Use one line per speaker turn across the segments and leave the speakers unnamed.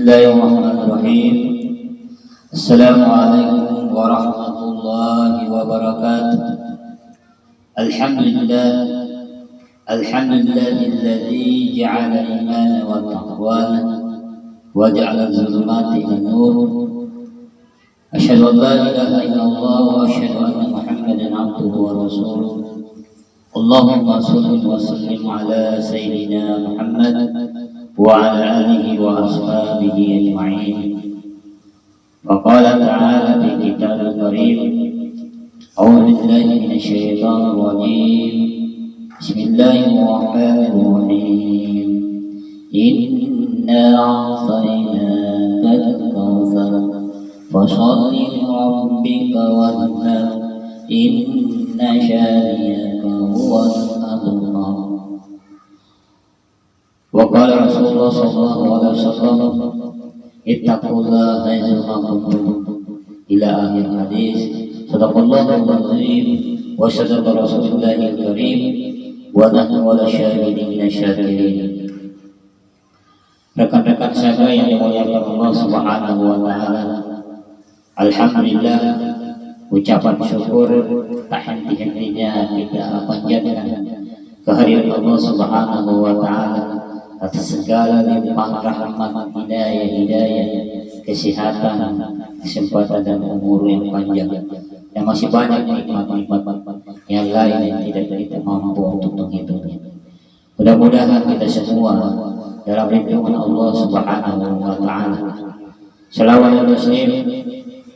Bismillahirrahmanirrahim. Assalamualaikum warahmatullahi wabarakatuh. Alhamdulillah, alhamdulillahilladzi ja'ala al-imana wa taqwana wa ja'ala az-zulumati wan-nur. Asyhadu an la ilaha illallah wa asyhadu anna Muhammadan 'abduhu wa rasuluh. Allahumma shalli wa sallim ala sayyidina Muhammad wa ala alihi wa ashabihi ajma'in. Wa qala ta'ala fi kitabil karim, a'udzu billahi minasy syaithanir rajim. Bismillahirrahmanirrahim. Inna a'tainaka al-kautsar fashalli li rabbika wanhar. Inna shaniyaka huwal abtar. Wa qala Rasulullah sallallahu alaihi wasallam, ittaqullaha haitsu kuntum, ila akhir hadis. Sadaqallahul azim wa sadaqa Rasulullahil karim wa nahnu ala syahidin minasyakirin. Rekan-rekan saya yang dimuliakan Allah Subhanahu wa taala, alhamdulillah, ucapan syukur tak henti-hentinya kita panjatkan kehadirat Allah Subhanahu wa taala atas segala limpahan rahmat, hidayah, kesehatan, kesempatan dan umur yang panjang, yang masih banyak nikmat-nikmat yang lain yang tidak kita mampu untuk menghitungnya. Mudah-mudahan kita semua dalam lindungan Allah Subhanahu wa taala. Shalawat dan taslim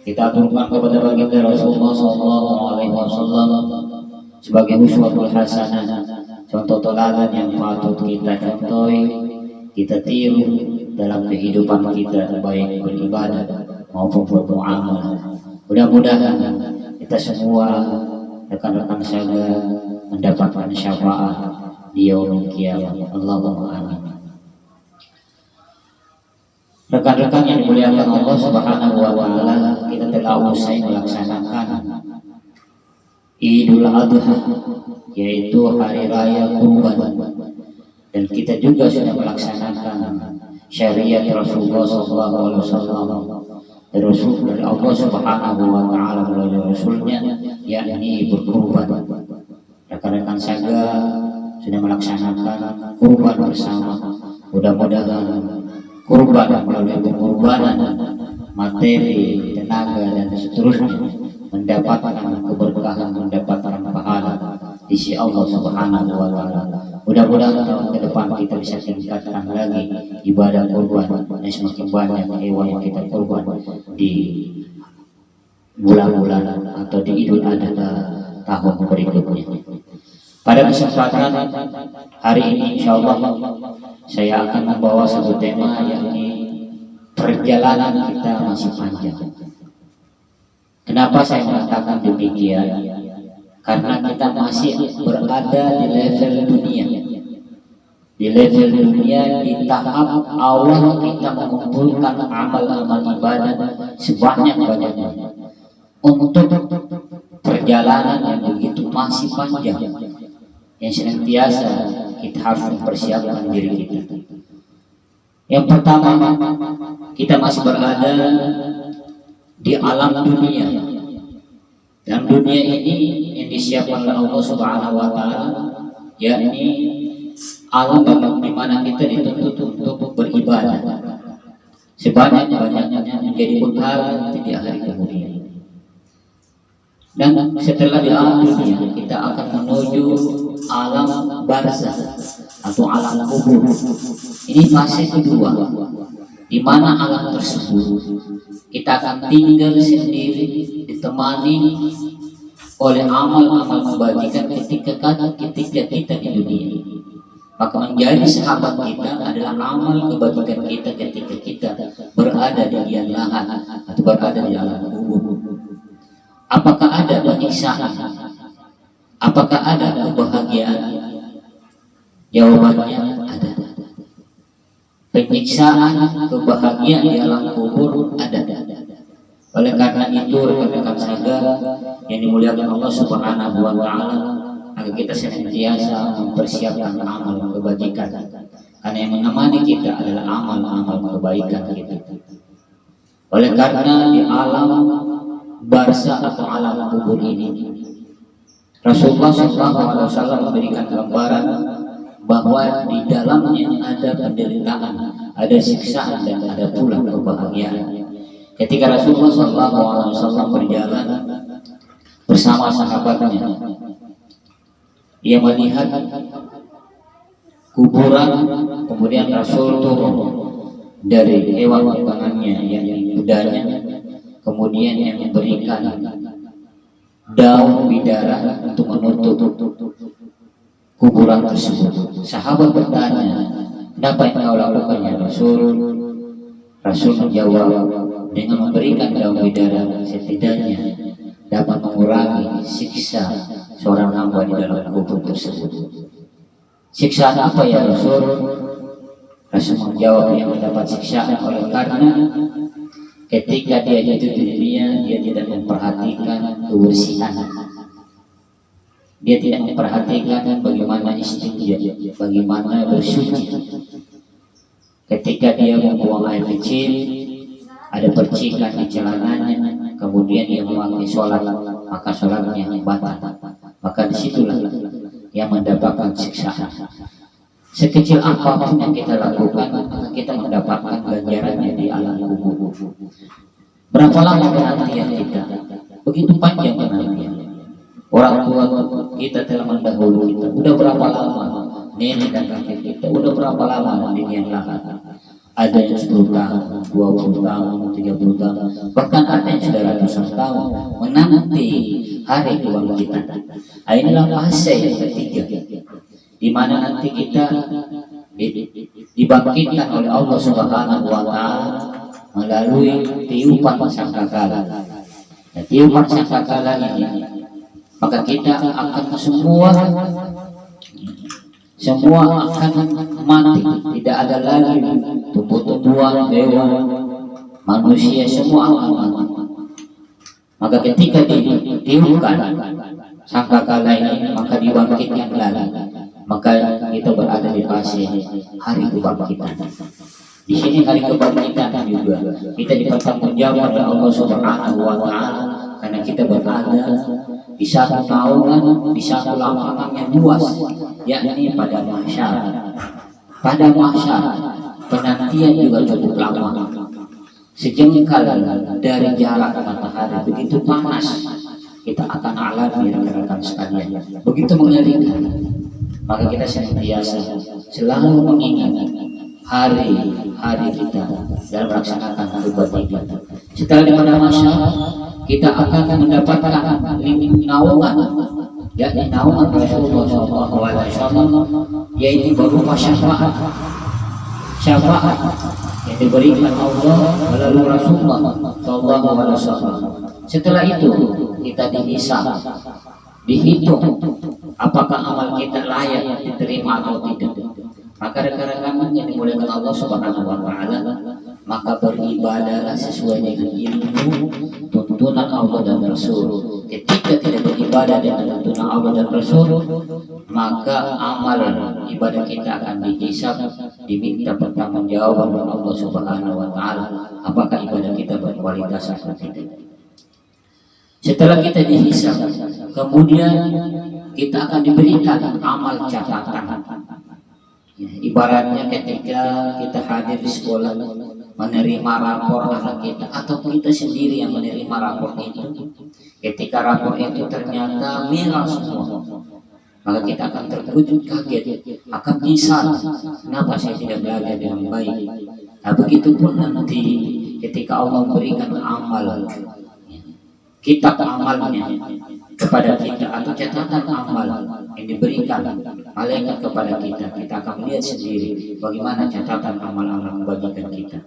kita aturkan kepada baginda Rasulullah sallallahu alaihi wasallam sebagai uswatul hasanah, contoh teladan yang patut kita contohi, kita tiru dalam kehidupan kita, baik beribadah maupun bermuamalah. Mudah-mudahan kita semua, rekan-rekan saya, mendapatkan syafaat di yaumil qiyamah. Allahumma amin. Rekan-rekan yang dimuliakan Allah Subhanahu wa taala, kita telah usai melaksanakan Idul Adha, yaitu hari raya Kurban, dan kita juga sudah melaksanakan syariat Rasulullah sallallahu alaihi wasallam, Rasul dari Allah Subhanahu wa taala melalui Rasulnya, yakni berkurban. Rekan-rekan saya sudah melaksanakan kurban bersama. Mudah-mudahan kurban melalui pengorbanan materi, tenaga dan seterusnya mendapatkan keberkahan, mendapatkan pahala di sisi Allah Subhanahu wa taala. Mudah-mudahan tahun ke depan kita bisa tingkatkan lagi ibadah kurban dan semakin banyak hewan yang kita kurban di bulan-bulan atau di Idul Adha tahun berikutnya. Pada kesempatan hari ini insyaallah saya akan membawa satu tema, yakni perjalanan kita masih panjang. Kenapa saya mengatakan demikian? Karena kita masih berada di level dunia. Di level dunia, di tahap awal kita mengumpulkan amal-amal ibadah sebanyak-banyaknya untuk perjalanan yang begitu masih panjang, yang senantiasa kita harus mempersiapkan diri kita. Yang pertama, kita masih berada di alam dunia, dan dunia ini yang disiapkan oleh Allah Subhanahu wa taala, yakni alam di mana kita dituntut untuk beribadah sebanyak-banyaknya menjadi bekal nanti di hari kemudian. Dan setelah di alam dunia, kita akan menuju alam barzakh atau alam kubur. Ini fase kedua, di mana alam tersebut kita akan tinggal sendiri, ditemani oleh amal-amal kebajikan ketika kita di dunia. Maka menjadi sahabat kita adalah amal kebajikan kita ketika kita berada di liang lahat atau berada di alam kubur. Apakah ada penyiksaan? Apakah ada kebahagiaan? Jawabannya ada. Penyiksaan, kebahagiaan di alam kubur ada. Oleh karena itu, rekan-rekan saya yang dimuliakan Allah Subhanahu wa taala, agar kita senantiasa mempersiapkan amal kebajikan karena yang menemani kita adalah amal-amal kebaikan kita. Oleh karena di alam barzah atau alam kubur ini, Rasulullah SAW memberikan gambaran bahwa di dalamnya ada penderitaan, ada siksaan, dan ada pula kebahagiaan. Ketika Rasulullah SAW berjalan bersama sahabatnya, ia melihat kuburan, kemudian Rasul turun dari hewan tangannya yang kudanya, kemudian yang memberikan daun bidara untuk menutup kuburan tersebut. Sahabat bertanya, "Kenapa yang kau lakukan ya Rasul?" Rasul menjawab, "Dengan memberikan daun bidara setidaknya dapat mengurangi siksa seorang hamba di dalam kubur tersebut." Siksaan apa ya Rasul? Rasul menjawab, yang mendapat siksaan oleh karena ketika dia hidup di dunia, dia tidak memperhatikan kebersihan. Dia tidak memperhatikan bagaimana istinja, bagaimana bersuci. Ketika dia membuang air kecil, ada percikan di celananya, kemudian dia memakai sholat, maka sholatnya batal. Maka disitulah yang mendapatkan siksaan. Sekecil apapun yang kita lakukan, maka kita mendapatkan ganjarannya di alam kubur. Berapa lama penantian kita? Begitu panjang penantian. Orang tua kita telah mendahului kita. Udah berapa lama? Nenek dan kakek kita udah berapa lama di dunia lahat? Ada yang 10 tahun, 20 tahun, 30 tahun, bahkan ada yang sudah ratusan tahun menanti hari kebangkitan. Inilah fase yang ketiga, di mana nanti kita dibangkitkan oleh Allah Subhanahu wa Ta'ala melalui tiupan sangkakala. Nah, tiupan sangkakala ini, maka kita akan semua akan mati, tidak ada lagi tumbuh-tumbuhan, hewan, manusia, semua akan mati. Maka ketika ditiupkan sangkakala ini, maka dibangkitkan lagi. Maka kita berada di fase hari kebangkitan. Di sini hari kebangkitan juga kita dipertanggungjawabkan oleh Allah Subhanahu wa Ta'ala, karena kita berada di satu naungan, di satu lapangan yang luas, yakni pada mahsyar. Pada mahsyar penantian juga cukup lama, sejengkal dari jarak matahari, begitu panas kita akan alami rekan-rekan sekalian, begitu mengerikan. Maka kita senantiasa selalu mengingat hari-hari kita dalam melaksanakan kebajikan. Setelah di pada mahsyar, kita akan mendapatkan naungan, yakni naungan Rasulullah SAW, yaitu berupa syafaat yang diberikan Allah melalui Rasulullah SAW. Setelah itu kita dihisab, dihitung apakah amal kita layak diterima atau tidak. Maka rekan-rekan yang dimuliakan Allah Subhanahu wa Ta'ala, maka beribadahlah sesuai dengan ilmu tuntunan Allah dan Rasul. Ketika tidak beribadah dengan tuntunan Allah dan Rasul, maka amal ibadah kita akan dihisab, diminta pertanggungjawaban oleh Allah Subhanahu wa Ta'ala apakah ibadah kita berkualitas atau tidak. Setelah kita dihisab, kemudian kita akan diberikan amal catatan. Ya, ibaratnya ketika kita hadir di sekolah menerima rapor anak kita, atau kita sendiri yang menerima rapor itu, ketika rapor itu ternyata merah semua, maka kita akan terkejut, kaget, akan menyesal, kenapa saya tidak belajar dengan baik. Nah, begitupun nanti ketika Allah memberikan amal, kitab amalnya kepada kita, atau catatan amal yang diberikan malaikat kepada kita, kita akan melihat sendiri bagaimana catatan amal-amal kebajikan kita.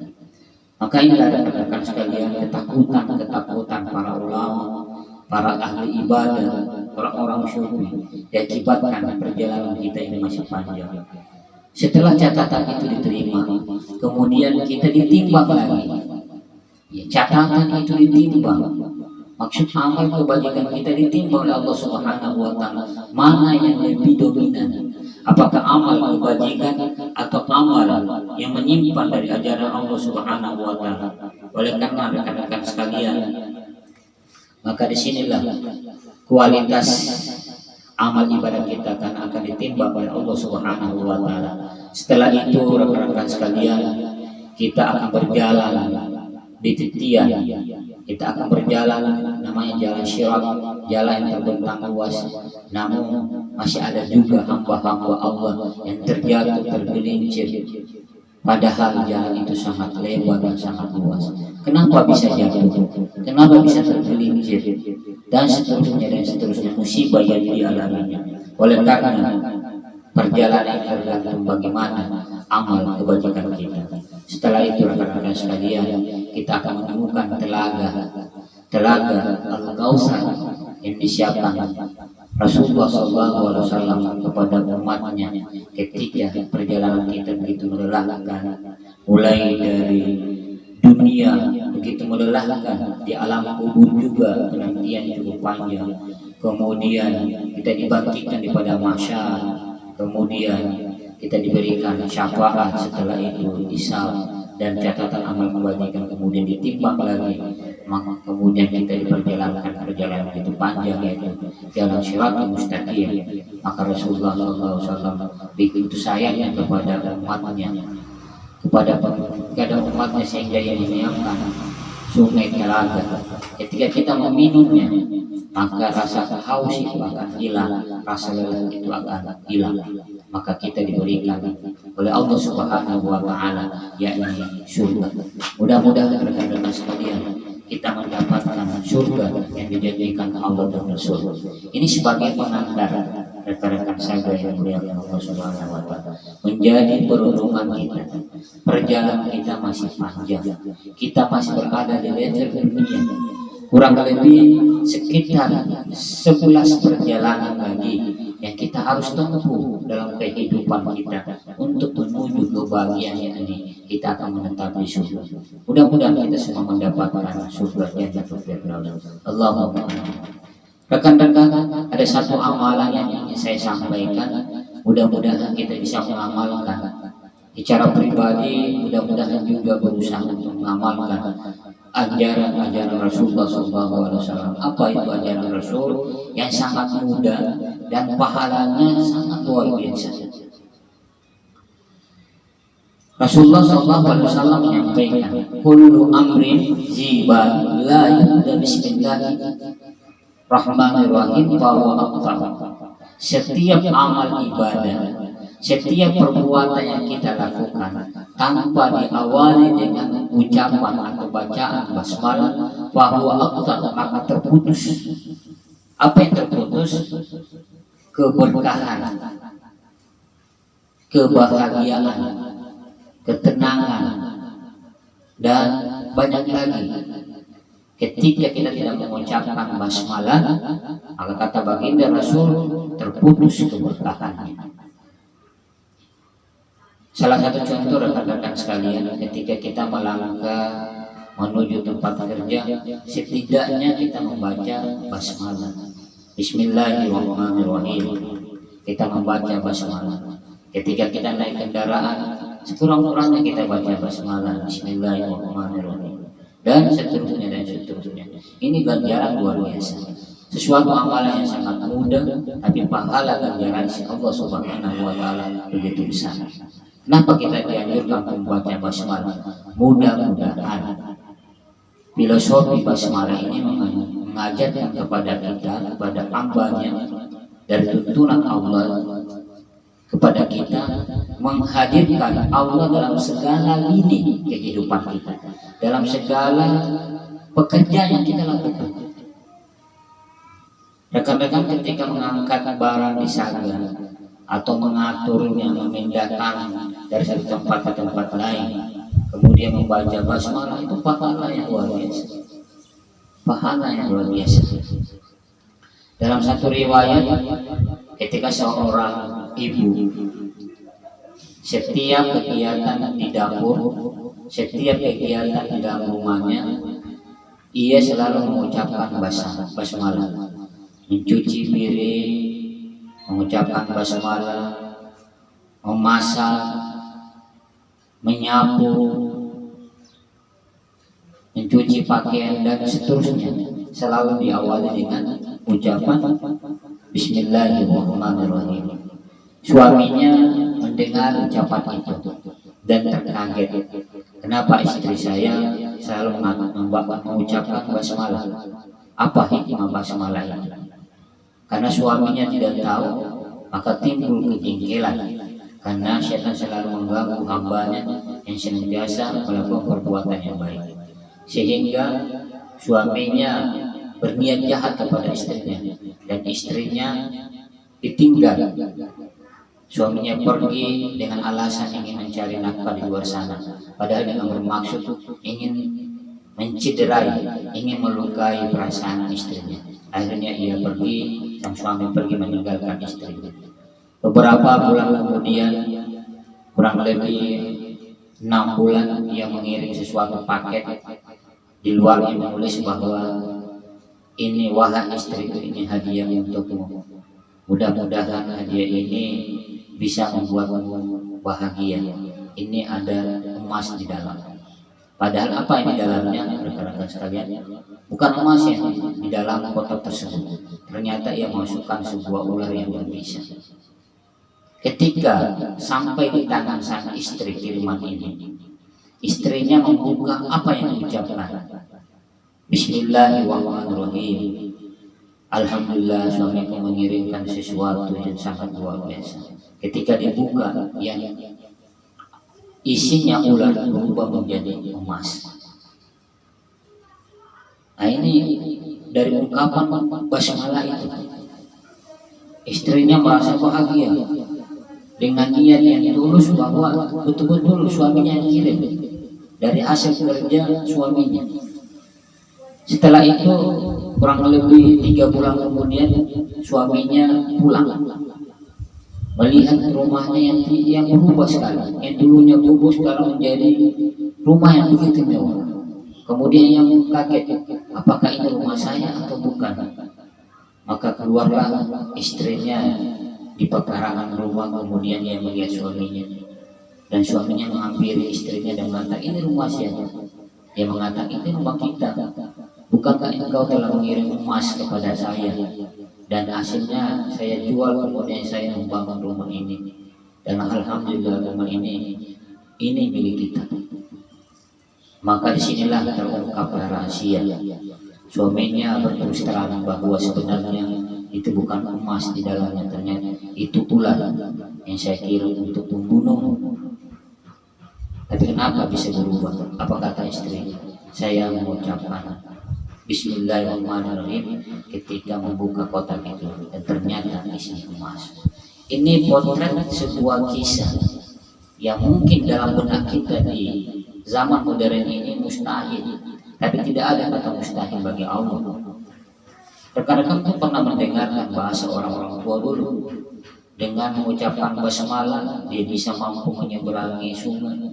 Maka inilah rekan-rekan sekalian ketakutan para ulama, para ahli ibadah, orang-orang syufi, diakibatkan perjalanan kita ini masih panjang. Setelah catatan itu diterima, kemudian kita ditimbang lagi. Ya, catatan itu ditimbang. Maksud amal kebajikan kita ditimbang oleh Allah Subhanahu wa Ta'ala, mana yang lebih dominan, Apakah amal kebajikan atau amal yang menyimpan dari ajaran Allah Subhanahu wa taala. Oleh karena rekan-rekan sekalian, maka disinilah kualitas amal ibadah kita akan ditimbang oleh Allah Subhanahu wa taala. Setelah itu rekan-rekan sekalian, kita akan berjalan di titian, kita akan berjalan namanya jalan syirat, jalan yang terbentang luas. Namun masih ada juga hamba-hamba Allah yang terjatuh, tergelincir, padahal jalan itu sangat lebar dan sangat luas. Kenapa bisa jatuh? Kenapa bisa tergelincir? Dan seterusnya musibah yang dialaminya. Oleh karena perjalanan tergantung bagaimana amal kebajikan kita. Setelah itu rekan-rekan sekalian, kita akan menemukan telaga Al-Kautsar yang disiapkan Rasulullah SAW kepada umatnya ketika perjalanan kita begitu melelahkan, mulai dari dunia begitu melelahkan, di alam kubur juga penantian cukup panjang, kemudian kita dibangkitkan daripada mahsyar, kemudian kita diberikan syafaat, setelah itu hisab dan catatan amal kebajikan kemudian ditimbang lagi, maka kemudian kita diperjalankan perjalanan itu panjang, yaitu jalan Shiratal Mustaqim. Maka Rasulullah SAW begitu sayangnya kepada umatnya, kepada umatnya sehingga yang menyiapkan sungai telaga. Ketika kita meminumnya, maka rasa haus itu akan hilang, rasa lelah itu akan hilang. Maka kita diberikan oleh Allah Subhanahu wa taala yakni surga. Mudah-mudahan rekan-rekan sekalian kita mendapatkan surga yang dijanjikan Allah dan Rasul. Ini sebagai pengantar rekan-rekan saya yang muliakan Allah Subhanahu wa taala. Menjadi peruntungan kita. Perjalanan kita masih panjang. Kita masih berada di leher dunia. Kurang lebih sekitar 11 perjalanan lagi yang kita harus tempuh dalam kehidupan kita untuk menuju kebahagiaan ini. Kita akan menetap di surga. Mudah-mudahan kita semua mendapatkan surga Jannatul Firdaus. Allahumma amin. Rekan-rekan, ada satu amalan yang ingin saya sampaikan. Mudah-mudahan kita bisa mengamalkan secara pribadi, mudah-mudahan juga berusaha untuk mengamalkan ajaran Rasulullah SAW. Apa itu ajaran Rasul? Yang sangat mudah dan pahalanya sangat luar biasa. Rasulullah SAW menyampaikan, kullu amrin ziba la yubda bismillahirrahmanirrahim fahuwa aqta. Setiap amal ibadah, setiap perbuatan yang kita lakukan tanpa diawali dengan ucapan atau bacaan basmalah, fahuwa aqta, maka terputus. Apa yang terputus? Keberkahan, kebahagiaan, ketenangan, dan banyak lagi. Ketika kita tidak mengucapkan basmalah, maka kata baginda Rasul, terputus keberkahannya. Salah satu contoh rekan-rekan sekalian, ketika kita melangkah menuju tempat kerja, setidaknya kita membaca basmalah. Bismillahirrahmanirrahim. Kita membaca basmalah. Ketika kita naik kendaraan, sekurang-kurangnya kita baca basmalah. Bismillahirrahmanirrahim. Dan seterusnya dan seterusnya. Ini ganjaran luar biasa. Sesuatu amalan yang sangat mudah, tapi pahala ganjaran Allah Subhanahu wa taala begitu besar. Kenapa kita dianjurkan membaca basmalah? Mudah-mudahan filosofi basmalah ini mengajarkan kepada kita, kepada hambanya, dari tuntunan Allah kepada kita, menghadirkan Allah dalam segala lini kehidupan kita, dalam segala pekerjaan yang kita lakukan. Rekan-rekan ketika mengangkat barang di saga atau mengaturnya, memindahkan dari satu tempat ke tempat lain, kemudian membaca basmalah, itu pahala yang luar biasa. Pahala yang luar biasa. Dalam satu riwayat, ketika seorang ibu setiap kegiatan di dapur, setiap kegiatan di dalam rumahnya, ia selalu mengucapkan basmalah. Mencuci piring, mengucapkan basmalah, memasak, menyapu, mencuci pakaian dan seterusnya selalu diawali dengan ucapan Bismillahirrahmanirrahim. Suaminya mendengar ucapan itu dan terkaget. Kenapa istri saya selalu mengucapkan basmalah? Apa hikmah basmalah itu? Karena suaminya tidak tahu, maka timbul kejengkelan. Karena syaitan selalu mengganggu hambanya yang senantiasa melakukan perbuatan yang baik, sehingga suaminya berniat jahat kepada istrinya dan istrinya ditinggal. Suaminya pergi dengan alasan ingin mencari nafkah di luar sana, padahal dengan bermaksud ingin menciderai, ingin melukai perasaan istrinya. Akhirnya ia pergi, sang suami pergi meninggalkan istrinya. Beberapa bulan kemudian, kurang lebih 6 bulan, ia mengirim sesuatu paket. Di luarnya menulis bahwa ini wahai istriku, ini hadiah untukmu. Mudah-mudahan hadiah ini bisa membuatmu bahagia. Ini ada emas di dalam. Padahal apa yang di dalamnya, rekan-rekan sekalian? Bukan emas yang di dalam kotak tersebut. Ternyata ia masukkan sebuah ular yang berbisa. Ketika sampai di tangan sang istri kiriman ini, istrinya membuka apa yang diucapkan. Bismillahirrahmanirrahim. Alhamdulillah, suamiku mengirimkan sesuatu yang sangat luar biasa. Ketika dibuka, yang isinya ular berubah menjadi emas. Nah, ini dari ungkapan basmalah itu, istrinya merasa bahagia dengan niat yang tulus bahwa betul-betul suaminya yang kirim dari hasil kerja suaminya. Setelah itu kurang lebih 3 bulan kemudian suaminya pulang, melihat rumahnya yang berubah sekali. Yang dulunya gubuk sekarang menjadi rumah yang begitu mewah. Kemudian yang kaget, apakah ini rumah saya atau bukan? Maka keluarlah istrinya di pekarangan rumah, kemudian dia melihat suaminya, dan suaminya menghampiri istrinya dan mengatakan, ini rumah siapa? Dia mengatakan, ini rumah kita. Bukankah engkau telah mengirim emas kepada saya, dan hasilnya saya jual, kemudian saya membangun rumah ini, dan alhamdulillah rumah ini milik kita. Maka disinilah terungkap rahasia. Suaminya berterus terang bahwa sebenarnya itu bukan emas di dalamnya, ternyata itu ular yang saya kirim untuk membunuh. Tapi kenapa bisa berubah? Apa kata istri? Saya mengucapkan Bismillahirrahmanirrahim ketika membuka kotak itu, dan ternyata isinya emas. Ini potret sebuah kisah yang mungkin dalam benak kita di zaman modern ini mustahil, tapi tidak ada kata mustahil bagi Allah. Rekan-rekan itu pernah mendengarkan bahasa orang-orang tua dulu, dengan mengucapkan basmalah dia bisa mampu menyeberangi sungai,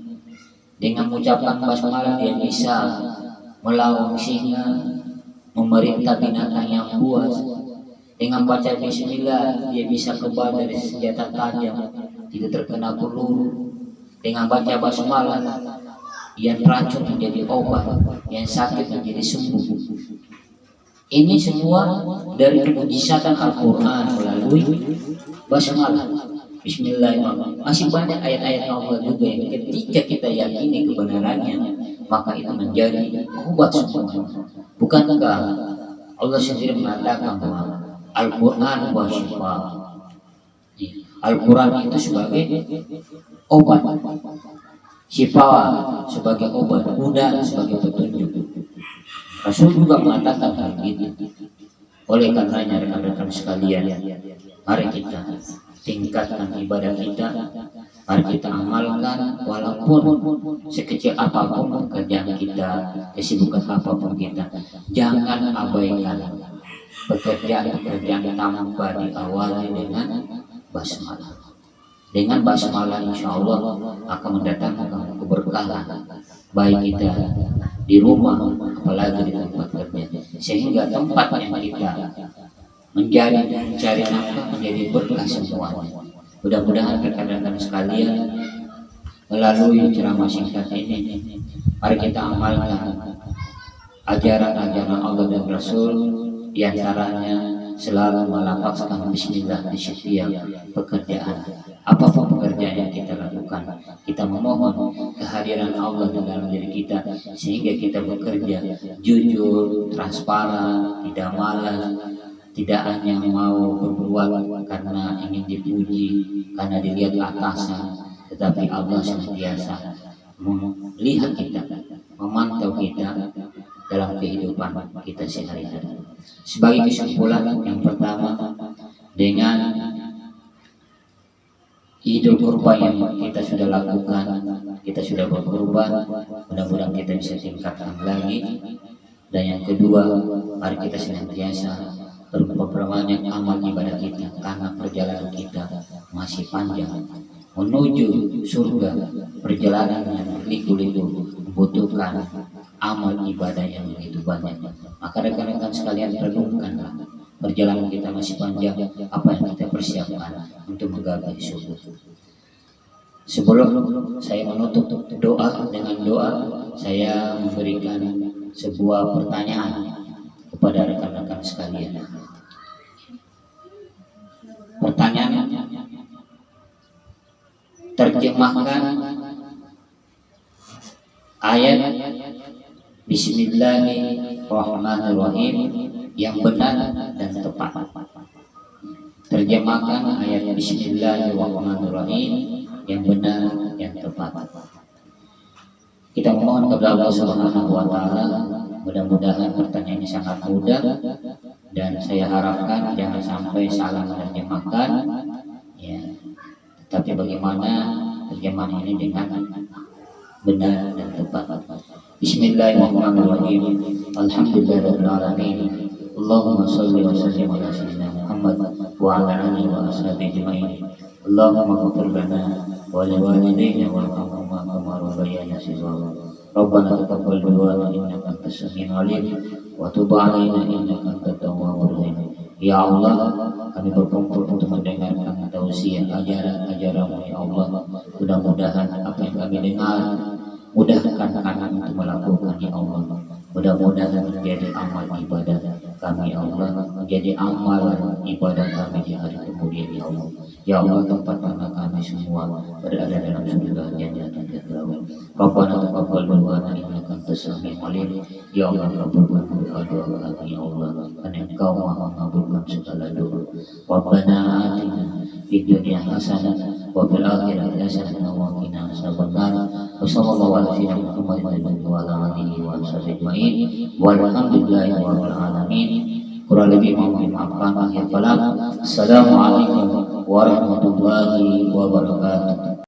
dengan mengucapkan basmalah dia bisa melawan singa, memerintah binatang yang buas. Dengan baca bismillah dia bisa kebal dari senjata tajam, tidak terkena peluru. Dengan baca basmalah yang racun menjadi obat, yang sakit menjadi sembuh. Ini semua dari kemujizatan Al-Quran melalui basmalah, Bismillahirrahmanirrahim. Masih banyak ayat-ayat Allah juga yang ketika kita yakini kebenarannya, maka itu menjadi obat semua. Bukankah Allah sendiri mengatakan bahwa Al-Quran wa syifa, Al-Quran itu sebagai obat, syifa sebagai obat, huda sebagai petunjuk. Rasul juga mengatakan hal itu. Oleh karenanya rekan-rekan sekalian, mari kita tingkatkan ibadah kita, mari kita amalkan walaupun sekecil apapun pekerjaan kita, kesibukan apapun kita. Jangan abaikan pekerjaan tanpa diawali dengan basmalah. Dengan basmalah insya Allah akan mendatangkan keberkahan baik kita di rumah apalagi di tempat kerja, sehingga tempat yang kita mencari nafkah menjadi berkah semuanya. Mudah-mudahan rekan-rekan sekalian melalui ceramah singkat ini, mari kita amalkan ajaran-ajaran Allah dan Rasul, diantaranya selalu melafazkan bismillah di setiap pekerjaan. Apapun pekerjaan yang kita lakukan, kita memohon kehadiran Allah di dalam diri kita, sehingga kita bekerja jujur, transparan, tidak malas, tidak hanya mau berbuat karena ingin dipuji, karena dilihat atasan, tetapi Allah senantiasa melihat kita, memantau kita dalam kehidupan kita sehari-hari. Sebagai kesimpulan, yang pertama, dengan Idul Kurban yang kita sudah lakukan, kita sudah berkurban, mudah-mudahan kita bisa tingkatkan lagi. Dan yang kedua, mari kita senantiasa berperbanyak amal ibadah kita, karena perjalanan kita masih panjang menuju surga. Perjalanan yang berliku-liku membutuhkan amal ibadah yang begitu banyak. Maka rekan-rekan sekalian, renungkanlah, perjalanan kita masih panjang, apa yang kita persiapkan untuk menggapai surga. Sebelum saya menutup doa dengan doa, saya memberikan sebuah pertanyaan kepada rekan-rekan sekalian. Pertanyaan, terjemahkan ayat Bismillahirrahmanirrahim yang benar dan tepat. Terjemahkan ayat Bismillahirrahmanirrahim yang benar yang tepat. Kita memohon kepada Allah Subhanahu wa Ta'ala, mudah-mudahan pertanyaan ini sangat mudah, dan saya harapkan jangan sampai salah menerjemahkan, ya. Tapi bagaimana terjemahan ini dengan benar dan tepat. Bismillahirrahmanirrahim. Alhamdulillahirabbil alamin. Allahumma shalli wa sallim ala sayyidina Muhammad wa ala alihi wa ashabihi ajma'in. Allahumma ighfir lana wa liwalidayna warhamhuma kama rabbayana shighara. Rabbana taqabbal du'ana innaka antas samiul alim wa tub 'alaina innaka antat tawwabur rahim. Ya Allah, kami berkumpul untuk mendengarkan tausiah ajaran-ajaran-Mu ya Allah. Mudah-mudahan apa yang kami dengar, mudahkan kami untuk melakukan ya Allah. Mudah-mudahan menjadi amal ibadah kami ya Allah, menjadi amal ibadah kami di hari kemudian ya Allah. Ya Allah, tempatkanlah kami semua berada dalam surga Jannatul Firdaus. Rabbana taqabbal du'ana innaka antas samiul alim. Ya Allah, kabulkan doa kami ya Allah, karena Engkau Maha mengabulkan segala doa. Rabbana atina fid dunya hasanah wa fil akhirati hasanah wa qina adzabannar. Wa sallallahu ala sayyidina Muhammadin wa ala alihi wa sahbihi ajma'in. Walhamdulillahi rabbil alamin. Kurang lebih mohon dimaafkan. Akhir kalam. Assalamualaikum warahmatullahi wabarakatuh.